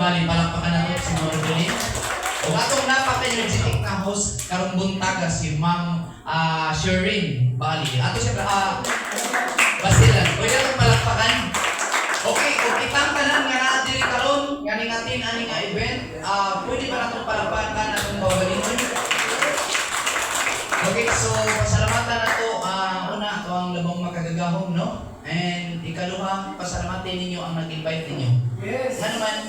Bali, palakpakan na ito si Ma'am Rodolin. O atong napaka-energetic na host karong buntaga si Ma'am Shereen Bali. Ato siya Basilan. Pwede atong palakpakan. Okay, kung itang tanan nga naadiri karon nga ningatin ani nga event, pwede ba natong palakpakan atong bawalinon? Okay, so pasalamatan na to, una ito ang labang makagagahom, no? And ikaduha, pasalamatin ninyo ang nag-invite ninyo. Yes. Ano man,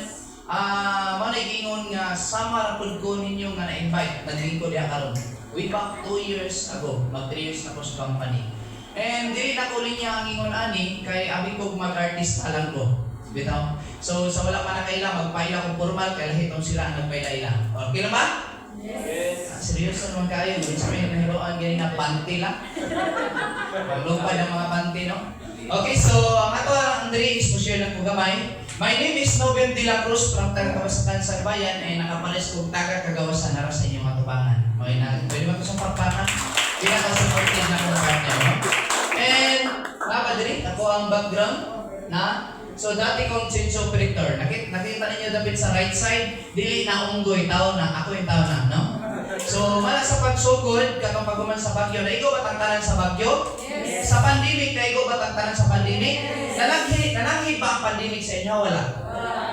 managingon nga sama rapod ko ninyo nga na-invite, naging ko diya karon. Way back 2 years ago, mag 3 years na ko sa company. And dili na ko linya ang ingon ani, kay abi ko mag-artist lang ko. Bitaw. So sa wala pa na kaila, magpaila ko formal, kaya lahitong sila ang nagpaila-ila. Okay na ba? Yes. Seryoso naman kayo, sabi na nahiroan ganyan na panty lang. Maglupad ang mga panty, no? Okay, so ang ato Andre is po share lang ko gamay. My name is Noben de la Cruz from Tagakawasan sa Bayan ay nakapares kong taga-kagawasan na sa inyong matubangan. Okay na, pwede ba ito sa parpakan? Pinaka-supported na kong partner, no? And, nakadiri, ako ang background na so dati kong change operator. Nakita ninyo dapat sa right side, dili na unggoy, tao na, ako yung tao na, no? So, mala sa pagsugod, katong pagkuman sa Bagyo, na ikaw batangtanan sa Bagyo? Yes. Sa pandemic, na ikaw batangtanan sa pandemic? Nananghi ba ang pandemic sa inyo? Wala.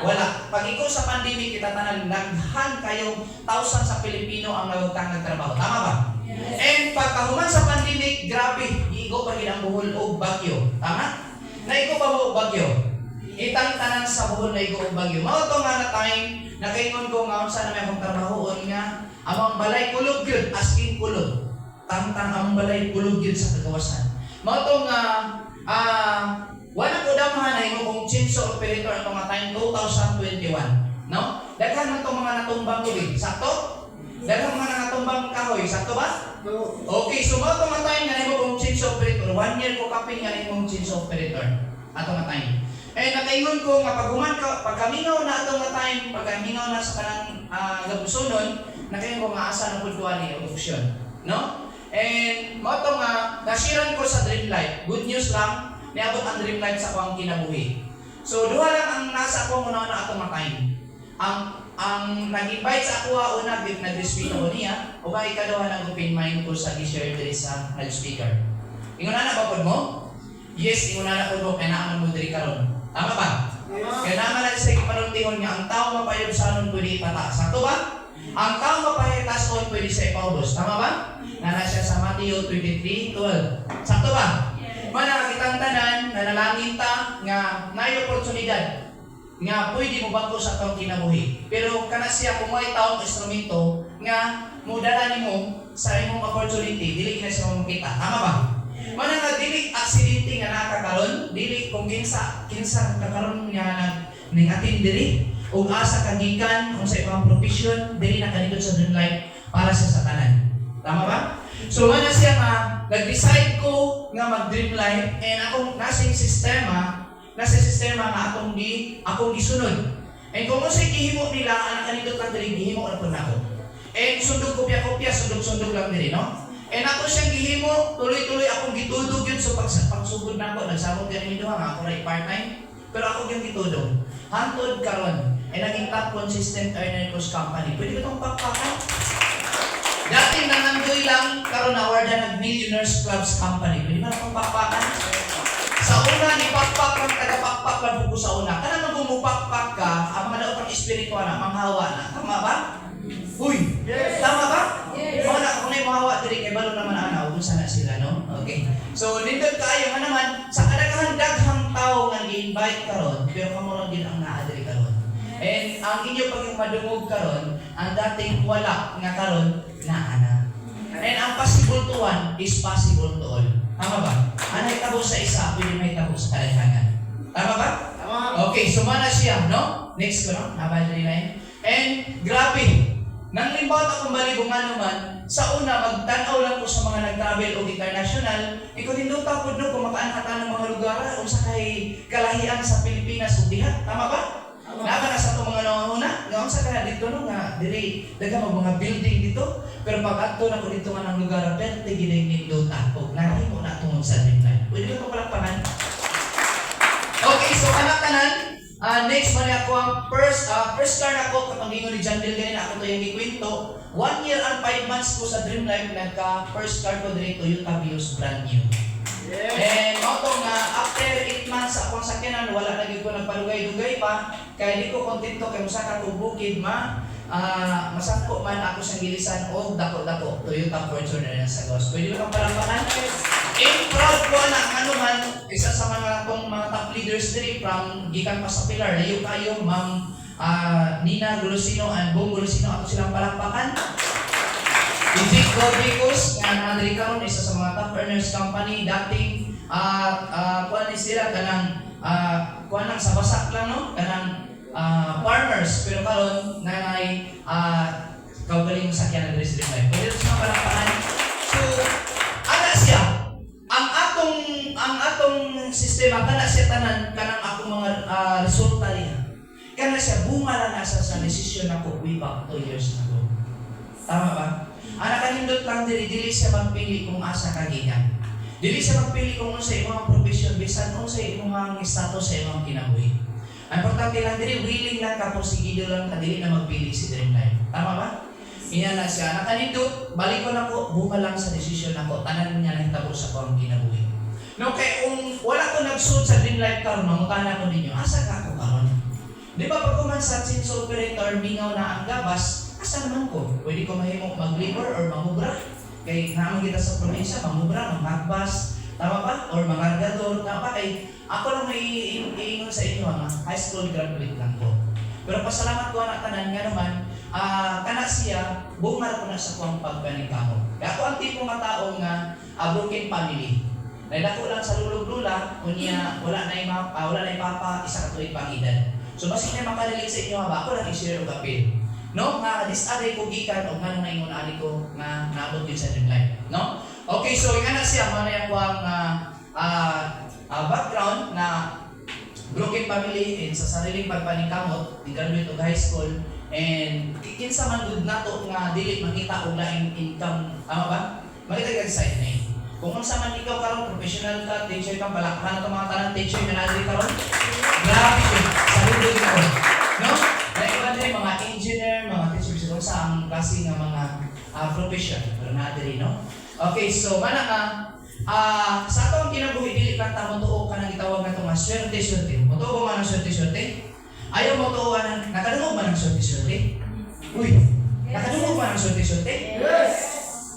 Wala. Pag ikaw sa pandemic, kita tanan, naghan kayong thousands sa Pilipino ang nagutang nagtrabaho. Tama ba? Yes. And pagkahuman sa pandemic, grabe, ikaw pa rin ang buhol o Bagyo. Tama? Na ikaw pa mo Bagyo? Itang tanan sa buhol na ikaw o Bagyo. Mao to nga na time, nakaingon ko nga unsa na may akong trabahoon nga, amang balay kulog yun, as in kulog. Tangtang ang balay kulog yun sa kagawasan. Mao to nga, wala ko damahan na imo kong chinso operator atong nga time 2021. No? Daghan man itong mga natumbang ulit. Sakto? Daghan mga natumbang kahoy. Sakto ba? Okay, so mao to nga time nga imo kong chinso operator. 1 year ko kaping nga imo kong chinso operator. Atong nga time. Eh, nakaingon ko nga pagkamingaw na atong nga time, pagkamingaw na sa kanang gabusonon, nakaingon ko nga asa na pudwali ang opsyon. No? And mao to nga nasiran ko sa Dreamlight. Good news lang, niabot ang Dreamlight sa akong kinabuhi. So duha lang ang nasa ako muna na atong time. Ang nag-invite sa ako una nag-speaker ko niya, o ba ikaduha nang open mind ko sa gi-share diri sa nag-speaker. Ingon na ba pod mo? Yes, ingon na pod mo kay naaman mo diri karon. Tama ba? Kaya naman na sa ipanultihon nga ang tao mapayod sa anon pwede ipataas. Sakto ba? Ang tao mapahitas on pwede sa ipaubos. Tama ba? Nana siya sa Matthew 23:12. Sakto ba? Mana kitang tanan, nanalangin ta nga naay oportunidad nga pwede mo bago sa atong kinabuhi. Pero kana siya kung may taong instrumento nga mudala nimo sa imong opportunity, dili na siya makita. Tama ba? Mana nga dili aksidente nga nakakaron, dili kung kinsa kakaron nga ning-attend diri ug asa kagikan kung sa ibang profession dili na kanindot sa Dreamlight para sa satanan. Tama ba? So mana siya nga nag-decide ko nga mag-Dreamlight and akong nasa sistema nga akong gisunod. And kung sa gihimo nila ang kanindot lang diri gihimo na pud nako. And sundog kopya-kopya, sundog lang diri, no? And ako siyang gihimo, tuloy-tuloy akong gitudog yun sa pagsugod na ako. Nagsabot ka rin doon, ako rin part-time. Pero ako yung gitudog. Hantod karon ay naging top consistent earner ko sa company. Pwede ko itong pakpakan? Dating nangandoy lang, karon award na nag-Millionaires Clubs Company. Pwede ba na itong pakpakan? Sa una, ipakpak lang, tagapakpak lang po sa una. Kana nang bumupakpak ka, ang mga daotang espiritual na, manghawa na. Tama ba? Uy! Yes. Tama ba? Yes. Mga na, kung may mahawa diri kay balo naman ana, kung sana sila, no? Okay. So, nindot kaayo nga naman, sa kadaghan-daghang tao nga gi-invite karon, pero kamoron din ang naa diri karon. And ang inyo paging madungog karon, ang dating wala nga karon, naa na. And ang possible to one is possible to all. Tama ba? Ang hitabo sa isa, pwede may hitabo sa kadaghanan. Tama ba? Tama. Okay, so mana siya, no? Next ko, no? Nabal diri na yun. And grabe, nang limbawat akong balibungan naman, sa una, magtanaw lang ko sa mga nag-travel o international, ikaw din doon tapod no, kung makaanhatan ng mga lugar, kung sa kay kalahian sa Pilipinas o diha. Tama ba? Naka na sa itong mga nanguna, nga sa kaya dito no, nga, diri, daga mga building dito, pero pag ato na ko dito nga ng lugar, perte ginay nindo tapog, narahin mo na tungod sa Dreamlight. Pwede ko palakpakan. Okay, so anak kanan, Next man ako ang first car na ako kapag ingon ni John Bill ganina ako to yung gikwento. 1 year and 5 months ko sa Dream Life nagka first car ko diri Toyota Vios brand new. Yes. And auto nga after 8 months akong sakyanan wala na gyud ko nagpalugay-dugay pa kay di ko kontento kay usa ka bukid masangko man ako sa gilisan o dako-dako Toyota Fortuner na sa Gos. Pwede ba kang palakpakan? In proud ko na ano man isa sa mga akong mga top leaders diri from gikan pa sa Pilar layo kayo Ma'am Nina Golosino and Bong Golosino ato silang palakpakan. Ijik Godricos nga naadiri karon isa sa mga top earners company dating kuan ni sila kanang kuan lang sa basak lang no kanang farmers pero karon nanay kaugaling sakyan na diri sa Dream Life. Pwede sa mga palakpakan. So ana siya ang atong sistema kana siya tanan kanang akong mga resulta niya. Kana siya bunga na nasa sa desisyon nako way back 2 years ago. Tama ba? Ana kanindot lang dili siya magpili kung asa ka gikan. Dili siya magpili kung unsa imong profession bisan unsa imong status sa imong kinabuhi. Ang importante lang dili willing lang ka porsigido lang ka dili na magpili si Dream Life. Tama ba? Iyan na siya. Nakanindot, balik ko na ko, bunga lang sa desisyon nako. Tanan niya lang tabo sa akong kinabuhi. No, kay kung wala ko nagsuot sa Dream Life karon, mangutana ko ninyo, asa ka ko karon? Di ba pag kuman sa sales operator, mingaw na ang gabas, asa naman ko? Pwede ko mahimo mag-labor or mamubra? Kay naman kita sa probinsya, mamubra, mangagbas, tama ba? Or mangargador, tama ba? Kay ako lang may iingon sa inyo, high school graduate lang ko. Pero pasalamat ko anak tanan nga naman, kana siya, bunga ko na sa kuwang pagbanikamo. Kaya ako ang tipong nga tao nga broken family. Nailako lang sa lulog-lula, kunya wala na ipapa, isa ka tuwid pang edad. So basig na makarelate sa inyo ba, ako lang i-share og appeal. No, nga dis-aday ko gikan og nganong naingon ani ko nga naabot din sa Dream Life, no? Okay, so yung anak siya man yang kuang background na broken family and sa sariling pagpaningkamot, graduate og high school and kinsa man gud nato nga dili makita og laing income, tama ba? Makita kag side na kung unsa man ikaw karon professional ka, teacher ka, palakpakan ka mga tanan teacher nga nadiri karon. Grabe yun. Saludo ko. No? Naiba din mga engineer, mga teachers kung sa ang klase nga mga profession. Pero nadiri, no? Okay, so mana ka sa ato ang kinabuhi dili ka ta motuo ka nang gitawag na itong swerte-swerte. Motuo ba man ang swerte-swerte? Ayaw motuo ka nakadungog man ang swerte-swerte? Uy, nakadungog man ang swerte-swerte? Yes!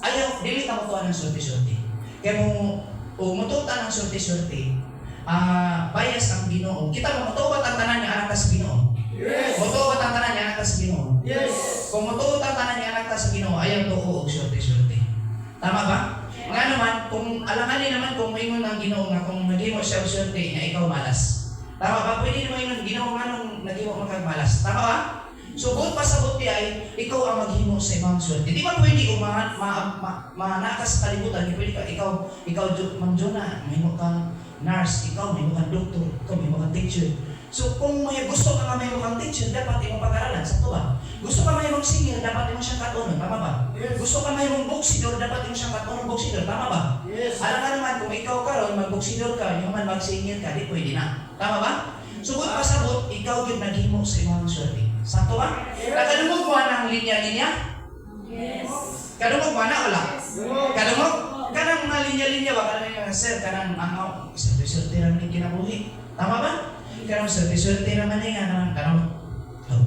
Ayaw, dili ka motuo ng swerte-swerte. Kaya mututa ng swerte-swerte, bias ang Ginoo. Kita mo, mutuo ba tantanan niya anak ka sa Ginoo? Yes! Mutuo ba tantanan niya anak ka sa Ginoo? Yes! Kung mutuo tantanan niya anak ka sa Ginoo, ayaw tuo og swerte-swerte. Tama ba? Yes. Nga naman, kung alanganin naman kung may ng Ginoo nga kung nagimo siya swerte niya, ikaw malas. Tama ba? Pwede naman yung Ginoo nga nung nagimo makagmalas. Tama ba? So, buot pa sa buti ay, ikaw ang maghimo sa imong swerte. Di ba pwede manaka sa kalibutan, di pwede ka, ikaw, Ma'am Jonah, mahimo kang nurse, ikaw, mahimo kang doktor, ikaw, mahimo kang teacher. So, kung may gusto ka nga mahimo kang teacher, dapat imong pag-aralan, sakto ba? Gusto ka mahimong singer, dapat imong siyang katunon, tama ba? Yes. Gusto ka mahimong boksidor, dapat imong siyang katunon boksidor, tama ba? Yes. Alam ka naman, kung ikaw karon magboksidor ka, yung man mag-singer ka, di pwede na. Tama ba? So, buot pa sa buot, ikaw yung naghimo sa imong swerte. Sakto ba? Yes. Nakadungog mo ng linya-linya? Yes. Kadungog mo na wala? Yes. Kadungog? Kanang mga linya-linya ba? Kanang yung sir, kanang swerte naman yung kinabuhi. Tama ba? Kanang swerte naman yung kanang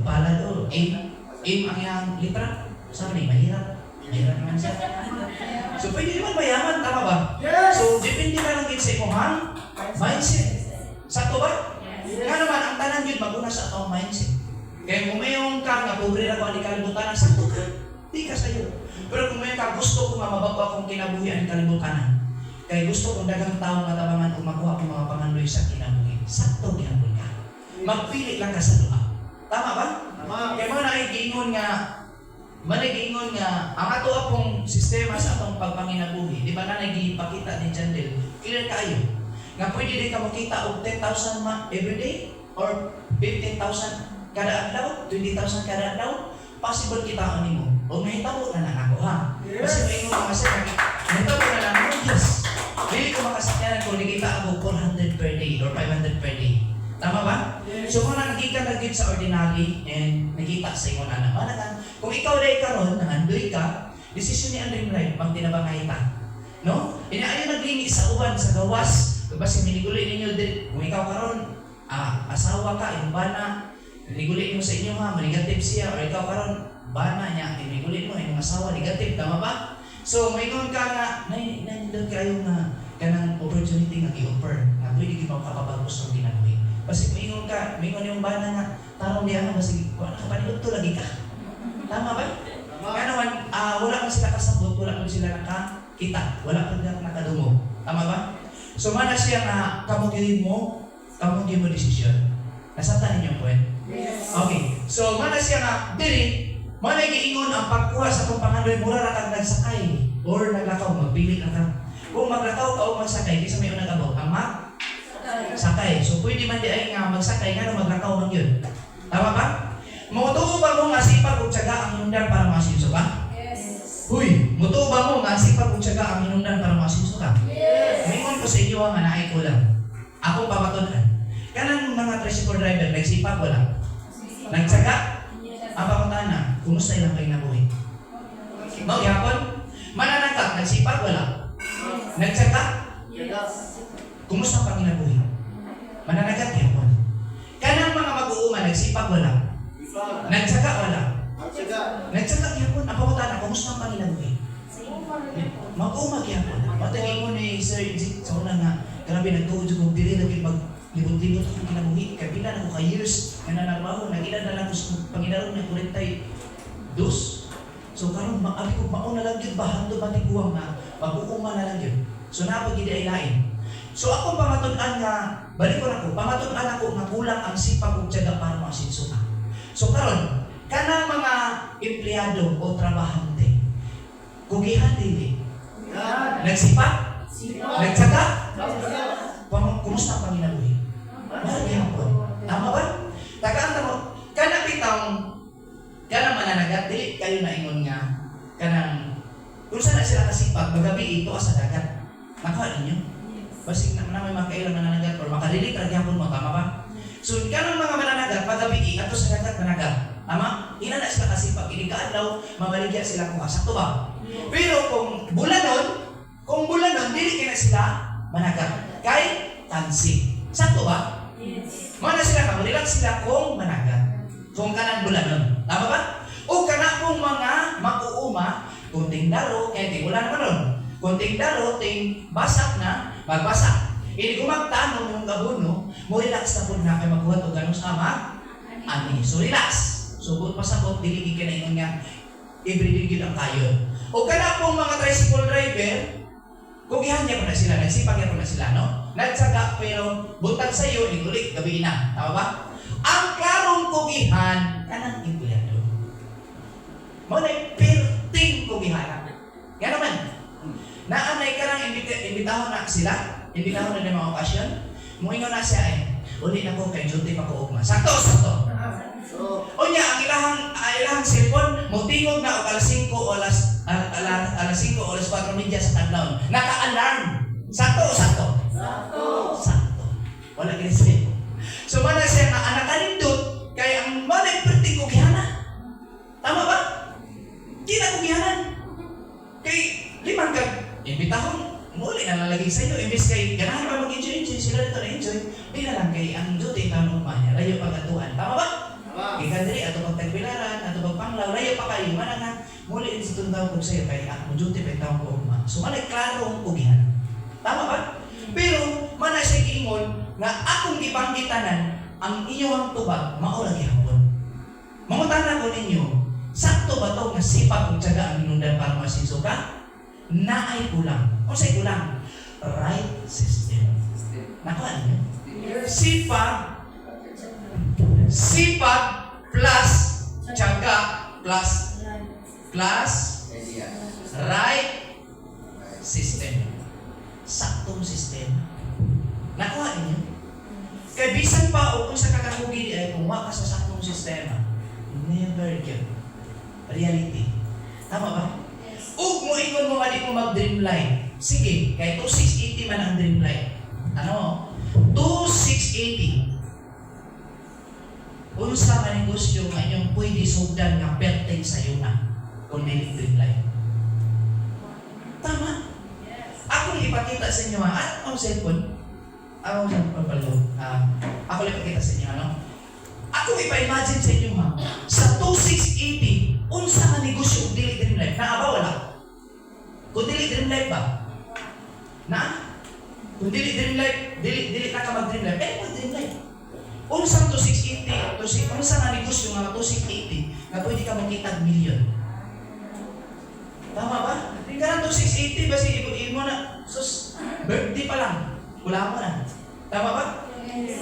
pala do. Aim ang yung litra. Sabi, mahirap. Mahirap naman siya. So, pwede naman mayaman. Tama ba? Yes. So, depende ka lang din sa imong mindset. Sakto ba? Yes. Nga naman, ang tanan yun, maguna sa atong mindset. Kaya kung mayroong ka nga pobre na ko ang kalibutan, sakto ka, di ka sa'yo. Pero kung mayroong ka gusto ko nga mababa akong kinabuhi ang kalibutan, kaya gusto kong dagang tao nga tabangan kung makuha akong mga pangandoy sa kinabuhi, sakto ginabot ka. Magpili lang ka sa luha. Tama ba? Tama. Kaya mga nakikiingon nga, ang ato akong sistema sa atong pagpanginabuhi, di ba na nagipakita ni Jandel, clear kayo, nga pwede din ka makita og 10,000 everyday or 15,000 kada adlaw, 20,000 kada adlaw, possible kita ani mo. O mahitabo na ako ha. Yes. Kasi may mga sir, mahitabo na lang ako, yes. Dili ko makasakyanan kung nakita ako 400 per day or 500 per day. Tama ba? So kung nakikita na gyud sa ordinary and nakita sa inyo na naman, kung ikaw dahil karon nangandoy ka, desisyon ni Andrew Life, pag tinabangay ta. No? Inaayon naglingit sa uban, sa gawas, kasi miniguli ninyo din, kung ikaw karon asawa ka, yung bana, miniguli mo sa inyo ha, manigative siya, or ikaw karon bana niya, miniguli mo, yung asawa, negative, tama ba? So, mayroon ka nga, nandun kayo nga, kanang opportunity nga i-offer, na pwede di makakapagpapos ng ginagawa. Kasi mayroon yung bana nga, tarong diyan nga, kasi kung nakapanigot to, lagi ka. Tama ba? Nga naman, wala man sila kasabot, wala man sila nakakita, wala man sila nakadungog. Tama ba? So, mana siya nga, kamugin mo desisyon. Nasabtan ninyo po eh? Yes. Okay. So, mana siya nga, dili, mana giingon ang pagkuha sa itong pangandoy, mura na kang nagsakay or naglakaw, magpili na ka. Kung maglakaw ka o magsakay, di sa may unang abot, ang sakay. So, pwede man di ay nga magsakay, nga maglakaw man yun. Tama ba? Mutuo ba mo nga sipag o tiyaga ang inundan para masinso ka? Yes. Huy, mutuo ba mo nga sipag o tiyaga ang inundan para masinso ka? Yes. Ngayon ko sa inyo ang anay ko lang. Ako papatunan. Kanang mga tricycle driver, nagsipag wala? Nagtsaga? Ang pamatahan na, kumusta ilang kayo nabuhay? Magyapon? Mananagak, nagsipag wala? Nagtsaga? Kumusta ang panginabuhay? Mananagat yapon. Kanang mga mag-uuma, nagsipag wala? Nagtsaga wala? Nagtsaga yapon. Ang pamatahan na, kumusta ang panginabuhay? Mag-uuma yapon. Matagin mo ni Sir Jit, sa una nga, grabe nagtuod kong dili lagi libot-libot akong kinabuhi. Kapila na ko ka-years na nanarbaho. Nag-ilan na lang ko sa Panginoon na 42. So karon maabi ko mauna lang yun. Bahang to batiguang na mag-uuma na lang yun. So napagidi ay lain. So akong pamatunan nga, balik ko na ko, pamatunan ako nga kulang ang sipag o tiyaga para masinso ka. So karon, kanang mga empleyado o trabahante, kugihan dili. Nagsipag? Nagtsaga? Kumusta ang panginabuhi? Maragyan po. Tama ba? Tagaan mo, kanang bitang, kanang mananagat, dili kayo na ingon nga, kanang, kung saan na sila kasipag, magabi ito sa dagat. Nakuha ninyo? Basig na may makailang mananagat or makalilit, ragyapon mo, tama ba? So, kanang mga mananagat, pagabi ato sa dagat managat. Tama? Ina na sila kasipag, inikaadlaw, mamaligya sila kung sakto ba? Pero kung bulanon, dili na sila managat. Kay tansi. Sakto ba? Yes. Mana sila ka, malilang sila kung managat. Kung kanang bulanon. Tama ba? O kana kung mga makuuma, kunting daro, kaya di wala naman ron. Kunting daro, ting basak na, magbasak. Hindi kung magtanong yung gabuno, mo relax na po na kayo magbuhat o ganun sama, ani. So relax. So pasabot, dili ka na ingon nga, everyday yun ang kayo. O kana kung mga tricycle driver, kugihan niya po na sila, nagsipag niya po na sila, no? Nagtsaga, pero buntag sa iyo, igulik, gabi na. Tama ba? Ang klarong kugihan, kanang empleyado. Muna perting kugihan. Yan naman. Naanay ka lang, imbitahon na sila, imbitahon na ng mga okasyon, muingon na siya uli na ko kay duty pa ko ugma. Sakto. O niya, ang ilahang cellphone, mutingog na o alas 5 o alas 5 o alas 4 media sa taglaon. Naka-alarm. Sakto. Wala ginisip. So, mana siya na anak kanindot, kaya ang malay perting kugihana. Tama ba? Di na kugihanan. Kay, limang kag, imbitahon, muli na lalagay sa iyo. Imbis kay, ganahan ba mag-enjoy, sila dito na-enjoy. Di na lang kay, ang duty tanong pa niya, layo pag-atuan. Tama ba? Ikandiri, ato pagtagbilaran, ato pagpanglaw, layo pa kayo, mana nga, muli din sa tundaw ko sa iyo, kaya ang duty pa itawang ko ugma. So, manay klaro ang kugihan. Tama ba? Pero, manay siya kiingon, na akong ipanggitanan, ang inyong tubag, maulagi hapon. Mamutanan ko ninyo, sakto ba ito nga sipag o tiyaga ang inundan para masinso ka? Naay kulang. O sa'y kulang? Right system. Nakuha ninyo? Sipag plus tiyaga plus right system. Saktong system. Nakuha ninyo? Kaya bisan pa o kung sa kakakugili ay kumuha ka sa saktong sistema, never yun. Reality. Tama ba? Yes. O mo ingon mo mali mo mag-dreamline. Sige, kaya 2680 man ang dreamline. Ano? 2680. unsa ka negosyo nga inyong pwede sugdan nga perting sa iyo na kung dili dream life. Tama? Ako ipakita sa inyo ang cellphone. Ako lang ipakita sa inyo Ako ipa-imagine sa inyo sa 2680 unsa nga negosyo kung dili dream life na ba wala? Kung dili dream life ba? Na? Kung dili dream life, dili na ka mag-dream life, mag-dream life. Unsang 2680, unsa nga negosyo nga 2680 nga pwede ka makita milyon. Tama ba? Karang 2680 basi mo na sus birthday pa lang. Wala mo na. Tama ba?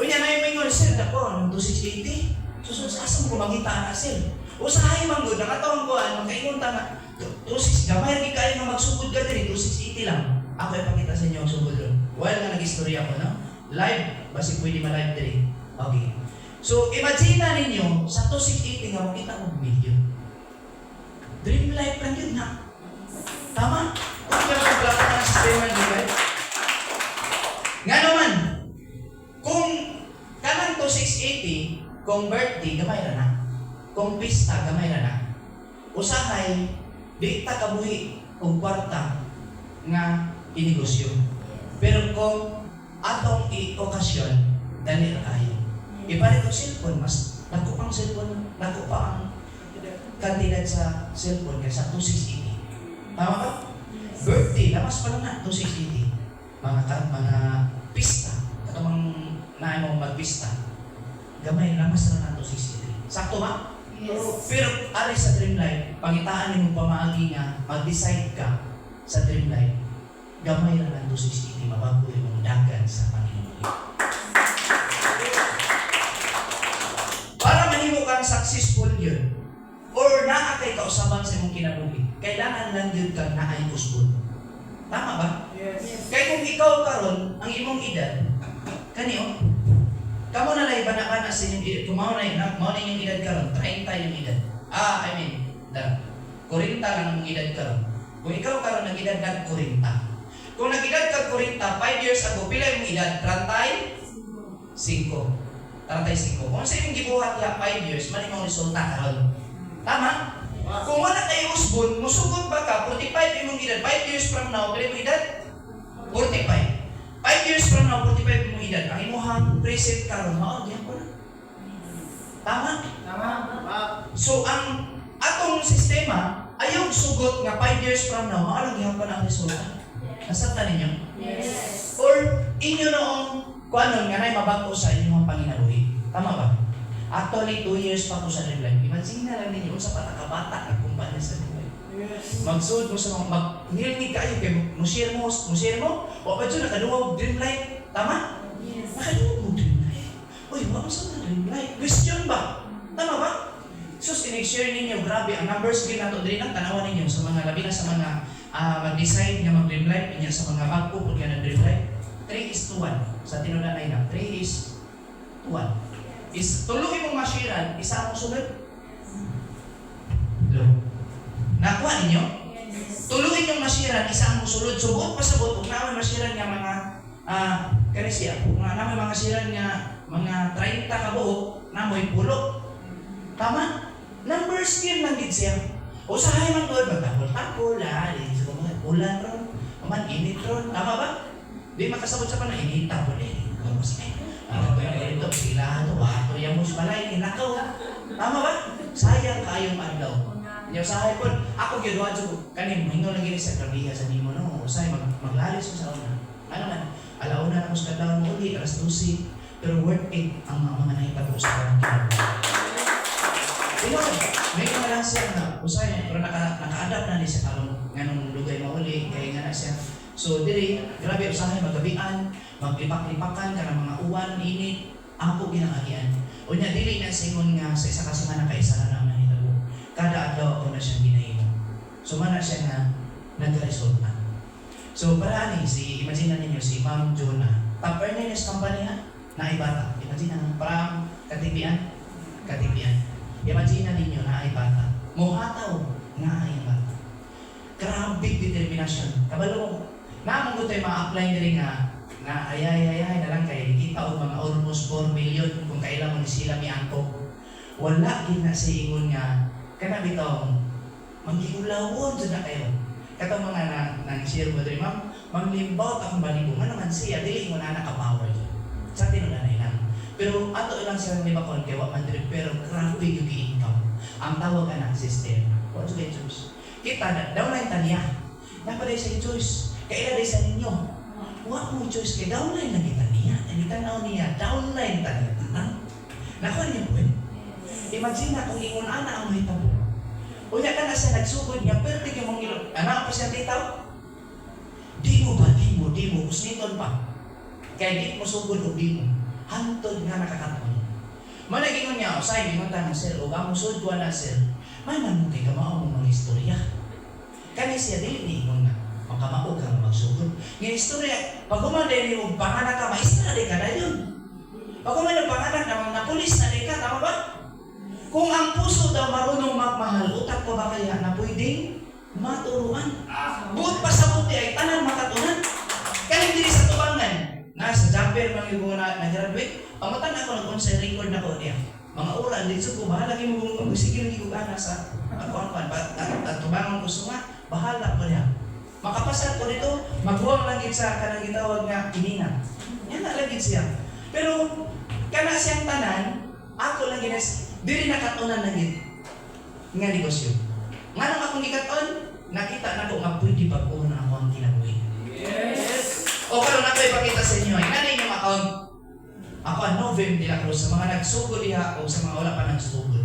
Unya na yung mingon sir dako 2680. Sus asa mo makita na sir. Usahay man gud nakatawang ko magkaingon ta nga 26 gamay gi kay nga magsugod ka diri 2680 lang. Ako ipakita sa inyo ang sugod ron. While nga nag-istorya ko live basi pwede ma-live diri. Okay. So imagine na ninyo sa 2680 nga makita mo million. Dream life lang yun na. Tama? Kung yung paglapan ng sistema nyo, right? Nga naman, kung kanang to 680, kung birthday, gamay na na. Kung pista, gamay na na. Usahay, di ta kabuhi o kwarta nga inegosyo. Pero kung atong i-okasyon, dali na kayo. Ipalit ang cellphone, mas naku pang cellphone, naku pa ang kantidad sa cellphone kaya sa 2680. Tama ba? Birthday, lamas pa lang na, 2680. Mga pista, katamang na mo magpista, gamay, lamas na na 2680. Sakto ba? Yes. Pero alis sa dream life, pangitaan mo pamaagi nga, mag-decide ka sa dream life, gamay na na 2680, mabago yung dagan sa Panginoon. Para mahimo kang successful yun, or naa kay kausaban sa imong kinabuhi, kailangan lang yun kang naay usbon. Tama ba? Yes. Kaya kung ikaw karon ang imong edad, kaniyo, kamo na lang bana-bana sa inyong edad, kung mao na inyong edad karon, 30 yung edad. 40 lang ang edad karon. Kung ikaw karon nag edad nag 40. Kung nag-edad ka 40, 5 years ago, pila yung edad? 35. Kung sa imong gibuhat ya 5 years, man imong resulta karon. Tama? Kung wala kayo usbon, musugod ba ka? 45 imong edad, 5 years from now, pila imong edad? 45. 5 years from now, 45 imong edad. Ang imuhang present karon, mao diyan ko na. Tama? So ang atong sistema ayaw sugot nga 5 years from now, mao lang gihapon ang resulta. Nasabtan ninyo? Yes. Or inyo noong kuanon nga nay mabago sa inyong panginabuhi. Tama ba? Actually, 2 years pa ko sa dream life. Imagine na lang ninyo sa patakabata na kumpanya sa dream life. Yes. Magsuod mo sa mga maghilingig kayo kay musir mo, o ba dyan nakaduwag dream life? Tama? Yes. Nakaduwag mo dream life. Uy, wala sa dream life. Question ba? Tama ba? Sus, in-share ninyo, grabe, ang numbers din nato din ang tanawan ninyo sa mga labi na sa mga mag-decide nga mag-dream life, niya sa mga bagpo kung yan ang dream life. 3:1. Sa tinunanay na, 3:1. Tuluin mong masiran, isa mong sunod. Nakuha ninyo? Tuluin yung masiran, isa mong sunod. Subot pa sabot, kung naman masiran nga mga kanisiya, kung naman mga siran nga mga 30 ka buhok, namoy pulo. Tama? Numbers yun lang din siya. O sa hay man doon, magtapol-tapol, ulan ron, man init ron. Tama ba? Di makasabot sa panahon, init, tapol, ito, sila, wato, yung musbalay, inakaw. Tama ba? Sayang kayong adlaw. Yung sahay po, ako ginawa dyan, kanin, hingaw lang gini sa krabiha sa nimo, no? Usay, maglalis mo sa una. Ano man, alauna na mo sa kadlaw mo uli, alas 12, pero worth it ang mga nahitabo sa parang kinabuhi. May mga siya na usay, pero naka-adapt na niya sa kalong ganong lugay mauli, kaya nga na siya. So, dili, grabe usahay, magabian, maglipak-lipakan ka ng mga uwan, init, ako ginangagian. O niya, dili na singon nga sa isa kasi man nakaisa na naman hitabo. Kada adlaw ako na siyang ginahimo. So, mana siya nga nag-resulta. So, para ani, imagine na ninyo, si Ma'am Jonah, top earners company ha, na ibata. Imagine na, parang katipian. Imagine na ninyo na ay bata. Muhataw nga ay bata. Grabe determinasyon. Kabalo mo, naman ko tayo ma-apply na rin nga na ay na lang kayo. Kita o mga almost 4 million kung kailan mo sila may angkop. wala gid na sa ingon nga kana bitaw manggigulawon jud na kayo. Katong mga nag-share mo diri, ma'am, manglimbawt akong balibo man naman siya dili mo na nakapower. Sa tinulan na ilang. Pero ato lang siya ni bakon kay wa man diri pero grabe yung income. Ang tawag ka ng system. What do they choose? Kita na downline taniya. Napaday sa choice. Kaya day sa ninyo. Wa mo choice kay downline na kita niya. Ang tanaw niya downline taniya tanang. Nakuha niya po eh. Imagine na kung ingon ana ang mahitabo. Unya ka na siya nagsugod niya, pero tingin mong ilog. Anak pa siya dito? Di mo ba? Di mo. Kusniton pa. Kaya di mo sugod o di mo. Hantod nga nakakataon. Managingon niya, usay, di mo tanong, sir, o ba mo sud ko na, sir. Manan mo kay kamao mong mga istorya. Kani siya, di mo na. Makamao ka magsugod. Nga istorya, pag kumanday mo, panganak ka, maestra, di ka na yun. Pag kumanday panganak na mga pulis na di ka, tama ba? Kung ang puso daw marunong magmahal, utak ko ba kaya na pwedeng maturuan? Buot pa sa buti ay tanan makatunan. Kaya hindi sa tubangan. Nasa jumper man yung na graduate. Pamatan ako nag-concert record na ko niya. Mga oras, dito ko, bahala kayo mo sige lagi ko gana sa ako-akuan. Tubangan ko suma, bahala ko niya. Makapasal ko dito, maghuwang lang sa kanang gitawag nga kinina. Yan na lagi siya. Pero, kana siyang tanan, ako lang ginas, dili nakatunan na gid nga negosyo. Nga nang akong gikaton, nakita na ko nga pwede pag-una ako ang kinabuhi. Yes! O karon ako ipakita sa inyo, inanay yung account. Ako ang Novem de la Cruz, sa mga nagsugod diha o sa mga wala pa nagsugod.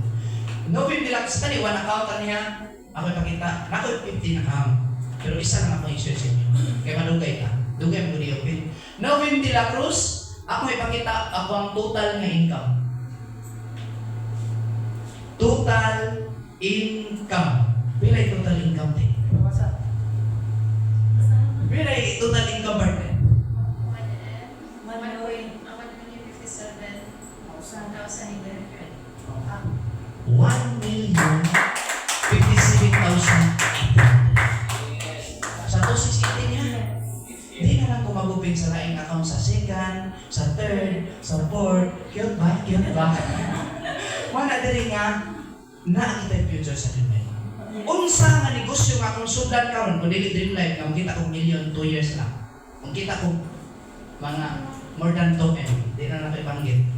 Novem de la Cruz, tani, one account niya, ako ipakita, ako 15 account. Pero isa lang ako i-share sa inyo. Kaya malugay ka. Dugay mo di-open. Novem de la Cruz, ako ipakita ako ang total nga income. Total income. Bilay total income din. Bilay total income partner. 1,057,800. Sa 260 niya. Hindi na lang kumagupin sa laing account sa second, sa third, sa fourth. Cute ba? Cute ba? Wala diri nga na kita future sa Dream Life. Unsa nga negosyo nga akong sudan karon kung dili Dream Life nga kita kong million 2 years lang. Kung kita kong mga more than 2 di na nato ibanggit.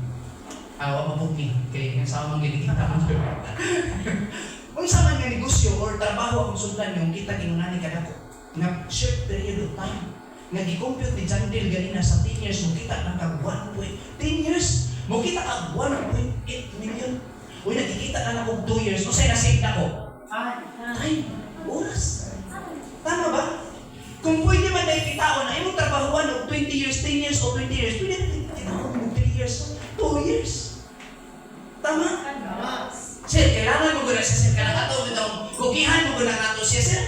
Awa mapugi kay nga sa mga ginikita mo. Unsa man nga negosyo or trabaho akong sudan yung kita kinunani kadako nga short period of time. Nga gi-compute ni John Dale ganina sa 10 years mo kita nang kag 1.10 years. Mo kita kag 1.8 million. Uy, nakikita na lang kong 2 years. Kung sa'yo na-save na ko. Time. Oras. Tama ba? Kung pwede man na ikitaon na imong trabahuan o 20 years, 10 years o 20 years, pwede na ikitaon mo 3 years, 2 years. Tama? Sir, kailangan mo guna siya, sir. Kailangan ito, kukihan mo guna nga ito siya, sir.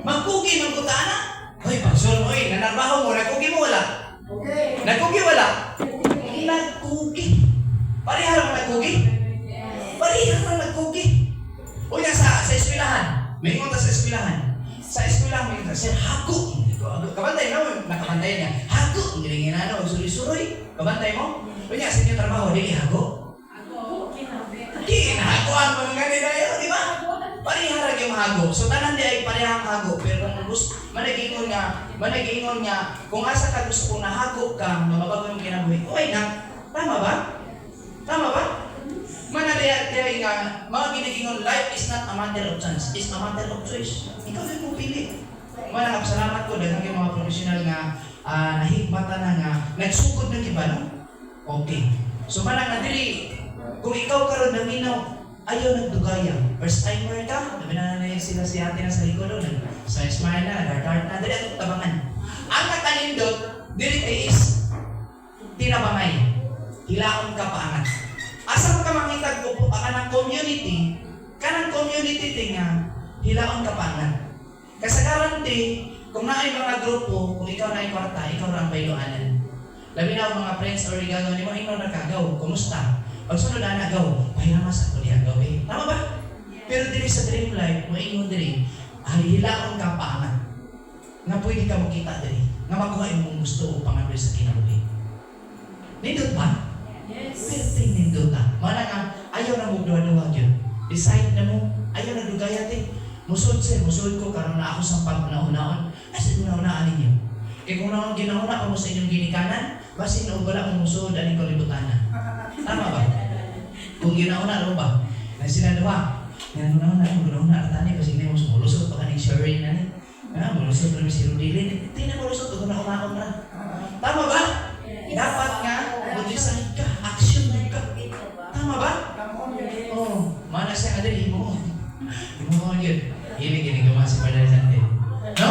Magkuki, magkutaan na. Uy, pagsol mo, nanarbaho mo, nagkuki mo, wala? Okay. Nagkuki, wala? Nagkuki. Parihara mo nagkuki? Parihara mo nagkuki. O yan sa eskwelahan. May ingon sa eskwelahan. Sa eskwelahan, may ingon sir, hago. Kabantay na, nakabantay niya. Hago. Ngilingin na, suroy-suroy. Kabantay mo? O yan, sa inyo trabaho, dili hago. Kinahagoan mo mga nila yun, di ba? Parihara yung hago. So, tanan di ay parihang hago. Pero kung gusto, managingon nga, kung asa ka gusto kong nahago ka, mababago yung kinabuhi, okay na. Tama ba? Tama ba? Manalaya nga, mga ginigingon, life is not a matter of chance, it's a matter of choice. Ikaw din mong pili. Salamat ko, daghang yung mga professional nga, nahigmata na nga, nagsugod ng iba, no? Okay. So, manang nadili, kung ikaw karon naminaw, ayaw nagdugaya. First timer ka, nabi na sila si ate na sa likod doon. Smile na, dart na, dali atong tabangan. Ang katanindot, dili is tinabangay. Hilaon ka paangat. Asa ka makita ko ka ng community, kanang community nga, hilaon ka paangat. Kasagaran kung naay mga grupo, kung ikaw na ay kwarta, ikaw na ang bayloanan. Labi na mga friends or igagaw ni mo, ikaw nakagaw, kumusta? Pag sunod na nagaw, pahilamas ako niya gawin. Tama ba? Pero diri sa Dream Life, moingon diri, hilaon ka paangat. Nga pwede ka makita diri, nga makuha yung gusto o pangalan sa kinabuhi. Nindot ba? Yes. Pero nindot ta. Mana nga, ayaw na mo duha-duha yun. Decide na mo, ayaw na dugayat eh. Musod ko, karon na ako sa pag-unaon. Kasi unaunaan ninyo. Kaya kung naman ginauna pa mo sa inyong ginikanan, basin o wala mong musod, aning kalibutanan. Tama ba? Kung ginauna, ano ba? Na sila duha. Yan unauna, atani, kasi hindi mo sumulusot pa kaning Sherry na ni. Mulusot na si Rodilin. Hindi na mulusot, kung unaon na. Tama ba? Dapat nga, mag-decide ka, action ka. Tama ba? Oo. Mana siya nga din, mo mo yun. Hilig gumawa si Padre Sante. No?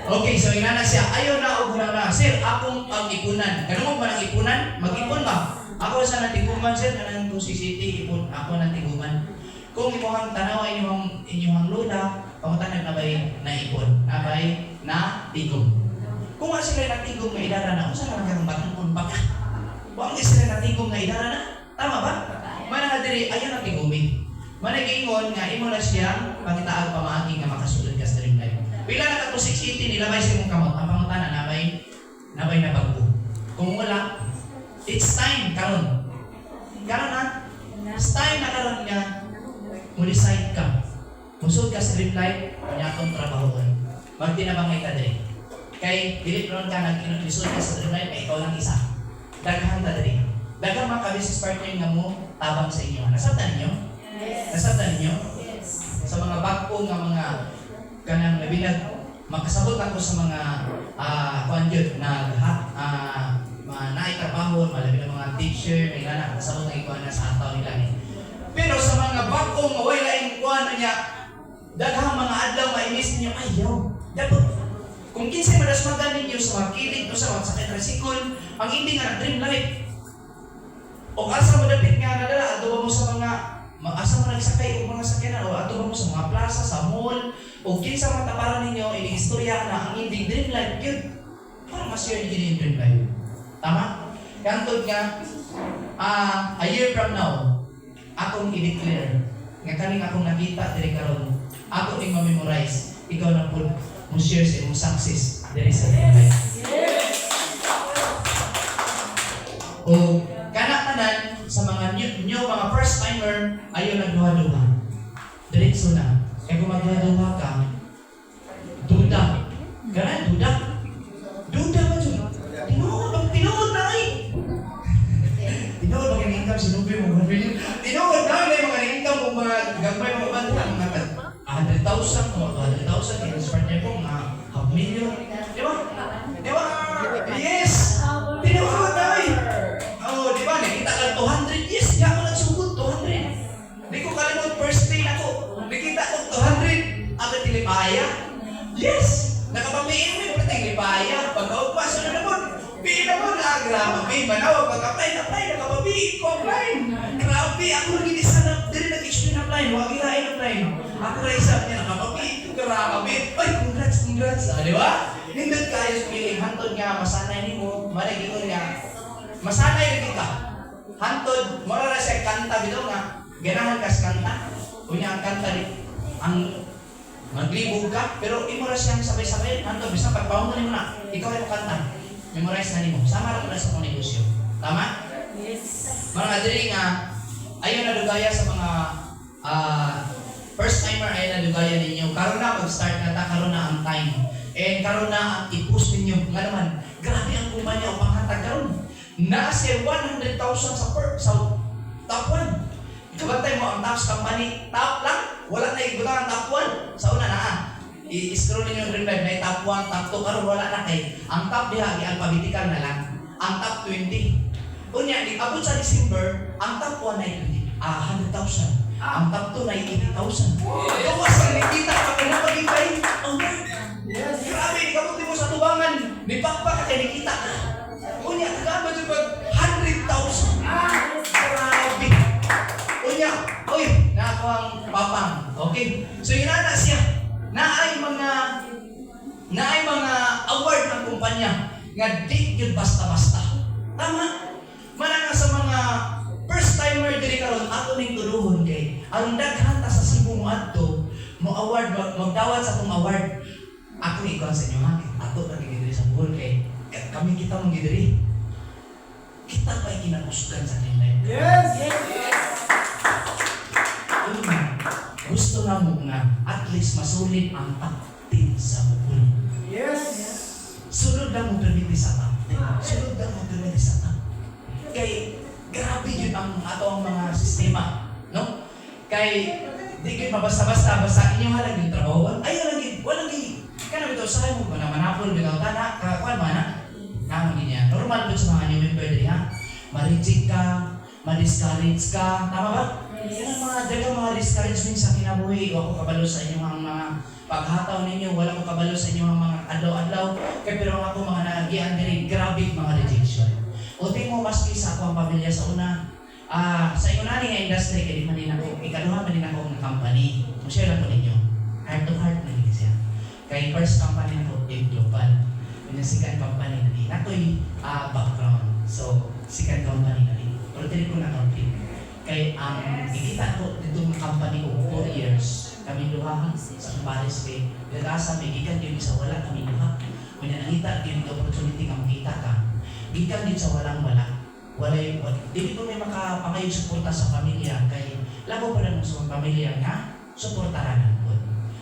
Okay, so inana siya, ayaw na o na. Sir, akong pag-ipunan. Ganun mo ba ng ipunan? Mag-ipon ba? Ako sa natiguman, sir, kanang kung si City, ipon. Ako natiguman. Kung imuhang tanaw inyong lula, pangutanag na ba'y naipon? Na ba'y natigom? Kung nga sila natigom nga idara na, kung saan lang kang batang baka? Kung sila natigom nga idara na, tama ba? Mana nga diri, ayaw natigumi. Managingon nga, imo na siyang pangitaag pamaagi nga makasulod ka sa dream life. Pila na ka to 680, nilabay siya mong kamot. Ang pangutana, nabay na bago. Kung wala, it's time, karon. Karon na, it's time na karon nga, mo-decide ka. Musod ka sa dream life, kanya akong trabahoon. Magtinabangay ka diri. Kay, dilit ron ka, nag-inisod ka sa dream life, kay ikaw lang isa. Daghan ta diri. Daghan mga ka-business partner nga mo, tabang sa inyo. Nasabtan ninyo? Yes. Nasabtan ninyo? Yes. Sa mga bagpo nga mga kanang nabinag, makasabot ako sa mga kwanjod na naitrabaho, malabi na mga teacher, may nga nakasabot na ikuha na sa ataw nila ni. Pero sa mga bagpong away laing kuha na niya, daghang mga adlaw mainis ninyo, ayaw. Dapat, kung kinsay madasmagan ninyo sa mga kilig o sa mga sakit resikol, ang hindi nga na dream life. O asa mo dapit nga nadala, ato ba mo sa mga asa mo nagsakay o mga sakyanan, o ato ba mo sa mga plaza, sa mall, o kinsa mga taparan ninyo, ini-istorya na ang hindi dream life, yun. Parang mas-share nyo yung dream life. Tama? Kantod nga, a year from now, akong i-declare, nga kaning akong nakita diri karon, ako ing ma-memorize, ikaw na po mo share sa imong success diri sa dream life. O kanak-kanan sa mga new mga first timer, ayaw nagduha-duha. Diretso na. Kaya kung magduha-duha ka, duda. Ganun, duda. Duda ba dyan? Tinuod na ay! Tinuod ba kang income, sinubi mo mga billion? Tinuod na ay mga income mo mga gambay mga banda, mga 100,000, mga 200,000, kaya niya po, mga half million. Di ba? Di ba? Yes! Tinuod na ay! Oh, di ba? Nakita ka 200, yes! Di ako nagsugod, 200. Di ko kalimot, first day na ko. Nakita ko 200. Ako tilipaya. Yes! Nakapamiin mo yung tilipaya. Pagkaupas na naman. Piin naman. Grabe. May manawag. Pag-apply, nakapabiin ko apply. Grabe. Ako naging isa na. Dili nag-explain apply. Huwag ilain apply. Ako na isa niya. Nakapabiin ko. Grabe. Ay, congrats. Di ba? Nindot kayo sa piling. Hantod nga. Masanay ni mo. Managingon nga. Masanay rin ka. Hantod. Mura na siya kanta. Bito nga. Ganahan ka sa kanta. Kunya ang kanta rin. Ang maglibog ka. Pero imo na siyang sabay-sabay. Hantod. Bisa pagpahungan mo na. Ikaw ay kanta. Memorize na nimo. Sama rin mo na sa kong negosyo. Tama? Yes. Mga diri nga. Ayaw na dugaya sa mga first timer ay na dugaya ninyo. Karon na mag-start na ta. Karon na ang time. And karon na ang i-push ninyo. Nga naman. Grabe ang kumpanya o panghatag karon. Nasa 100,000 sa top 1. Kabantay mo ang top company, top lang. Wala na ibutang ang top 1. Sa una na i-scroll ninyo yung dream life na top 1, top 2, karon wala na kay. Ang top diha, i-alphabetical na lang. Ang top 20. Unya, abot sa December, ang top 1 na 100,000. Ang top 2 na 80,000. Kawas ang nakita ka pinapagintay. Oh my. Yes. Grabe, ikabuti mo sa tubangan. May pakpak ka kay nakita ka. Unya, nagabot yung 100,000. Grabe. Unya, oy, nako ang papang. Okay? So yun na siya. Naay mga award ng kumpanya nga di yun basta-basta. Tama? Mananga sa mga first timer diri karon ato ning tuluhon kay ang daghan ta sa Cebu mo adto mo award magdawat sa tong award. Ako ikaw sa inyo ha. Ato ra diri sa buhol kay kami kita mong gidiri. Kita pa kinakusgan sa dream life. Yes. gusto na mo nga at least masulit ang taktin sa buhol. Yes. Sunod lang mo permiti sa taktin. Sunod lang mo permiti sa taktin. Kay grabe yun ang ato ang mga sistema, no? Kay di kayo mabasta-basta basta inyo halang yung trabaho. Ay walang kana bitaw sa mo na manapol bitaw tana kakuan man na. Namo niya. Normal po sa mga new member diri ha. Ma-reject ka, ma-discourage ka, tama ba? Yan ang mga dagang mga discouragement sa kinabuhi. Wa ko kabalo sa inyong mga paghataw ninyo, wala ko kabalo sa inyong mga adlaw-adlaw. Kaya pero ako mga nagian diri grabe mga rejection. O di mo maski sa akong pamilya sa una, sa inyo na nga industry, kaya di man din ako, ikaduha man din ako ng company. Share lang po ninyo. Heart to heart na din siya. Kaya first company na ko, Team Global. Yung second company na din. Ako'y background. So, second company na din. Pero hindi ko na-complete. Kaya ikita ko dito ng company ko 4 years. Kami duha sa Paris kay Gagasa, may gikan din sa wala kami duha. Kung nakita din yung opportunity kang makita ka, gikan din sa walang-wala. Dili ko may makapangayong suporta sa pamilya kay labo pa lang sa pamilya nga suportahan po.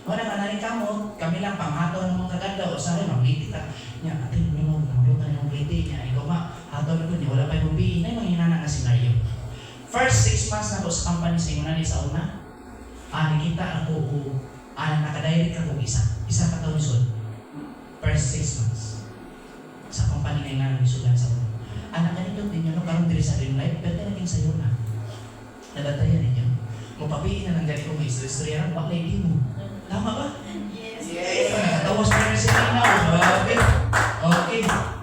Wala ka na rin kami lang panghato ng mga kaganda o sa rin, magliti ka. Nya, atin mo, nalutan ng magliti niya. Ikaw hato na ko niya, wala pa yung mabihin. Ay, manginana nga senaryo. First 6 months na ko sa company sa inyo na sa una, nakita ako, nakadirect ako isa katawisod. First 6 months. Sa company ngayon na nagsulan sa una. Anak ganito din yun, karoon diri sa real life, pero naging sayo na. Nagatayan ninyo. Mapapiin na lang ganito mo istorya, wak lady mo. Tama ba? Yes. Tawas pa rin si Tina. Okay. Okay.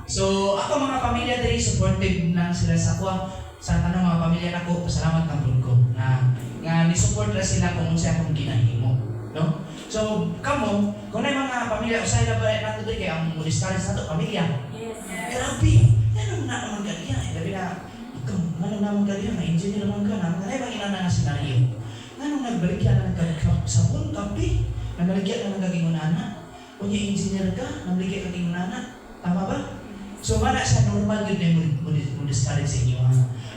So, ako mga pamilya diri, supportive lang sila sa kuha. Sa tanong mga pamilya nako, pasalamat ng Lord ko na ni-support na sila kung unsa akong ginahimo. No? So, kamo, kung na mga pamilya, usay na ba nato diri kay ang discourage nato pamilya? Yes. Grabe. Ano na naman ganiya? Labi na, ikaw, ano naman ganiya? Ma-engineer naman ka na. Ano yung ina na senaryo? Ano nagbalik yan na nagkakasabon, kape? Nabaligyan na nagaging unana? Kung yung engineer ka, nabaligyan ka ng unana? Tama ba? So, mana siya normal yun na mo discourage sa inyo.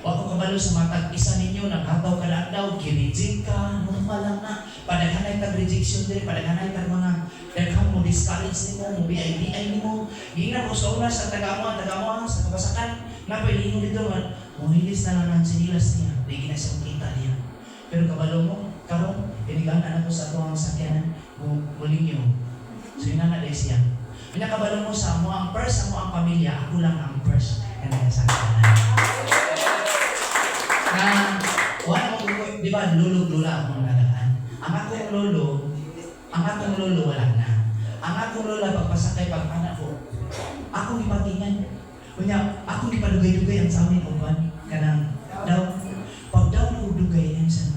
O ako kabalo sa matag isa ninyo, nagkataw ka lang daw, kireject ka, normal lang na. Padaghanay tag rejection din, padaghanay tag mga daghang mo discourage nimo, mo BIBI nimo. Gina ko sa una sa taga mo, sa kabasakan, na pwede mo dito man, muhilis na lang ng sinilas niya, hindi na siya makita niya. Pero kabalo mo, karon inigaan ako sa tuwang sakyanan, muling niyo. So yun na siya. Pinakabalo mo sa mo ang first, mo ang pamilya, ako lang ang first, and then sa sakyanan. Na wala mo di ba lolo-lola ako nagaan. Ang akong lolo wala na. Ang akong lola pagpasakay pag anak ko, akong ipatingan. Kunya, akong ipadugay-dugay ang sa amin uban kanang daw pag daw mo dugay yan sa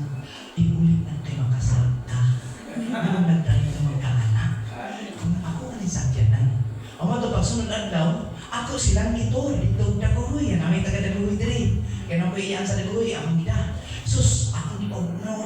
iulit na kay makasalta. Ano nagdali ng mga anak. Kung ako ka ni sakyanan. O mo to pagsunod daw, ako silang dito daguhoy. Yan, may taga-daguhoy diri. Kaya nang ko iyaan sa daguhoy, ang gida. Sus, ako di pa